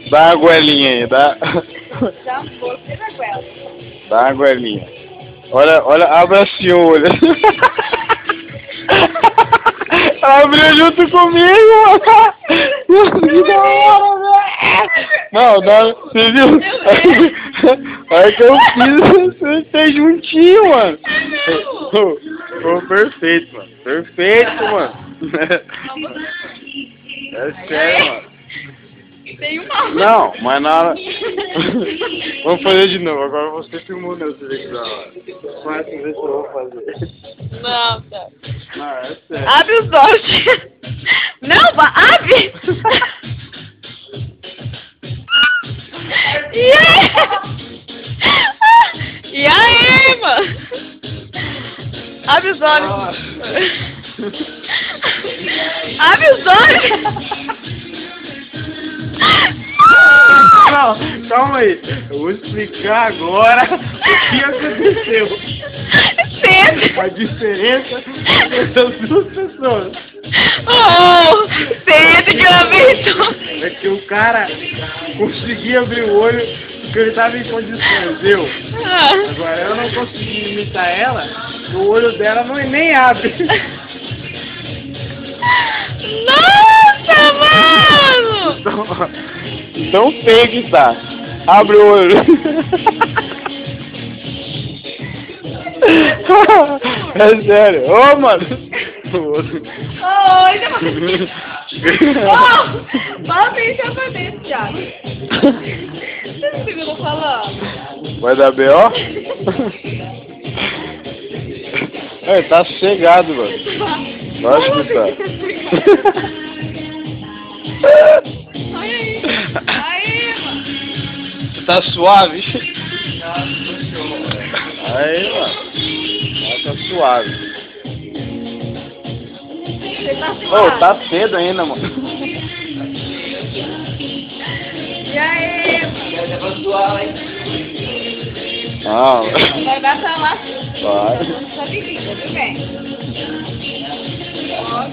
Dá uma goelinha aí, dá. Já você na goela. Dá uma goelinha. Olha, olha, abre assim o olho. Abriu junto comigo, mano. Que da hora, velho. Não, dá, você viu? Aí que eu fiz, você fez juntinho, mano. Ficou perfeito, mano. Perfeito, mano. É sério, mano. Tem uma. Não, mas na hora... Vamos fazer de novo. Agora você filmou, né? Você vê que da hora. Vai ver se eu vou fazer. Não, tá. Não, é sério. Abre os olhos. Não, abre. E aí? E aí, mano? Abre os olhos. Abre os olhos. Não, calma aí. Eu vou explicar agora o que aconteceu. Senta. A diferença entre as duas pessoas. Oh, senta que eu vi. É que o cara conseguia abrir o olho porque ele estava em condições. Agora eu não consegui imitar ela, o olho dela não nem abre. Nossa, mano! Então feio que tá. Abre o olho. É sério. Ô, mano. Oi, volta aí já pra dentro, Thiago. Você viu eu falando? Vai dar B.O.? É, tá sossegado, mano. Lógico que tá. Aí, mano. Você tá suave? Aí, mano. Tá suave. Você tá Ô, suave? tá cedo ainda, mano. E aí, mano? Não. Vai dar pra lá. Vai. Tá bebida, tudo bem? Ó.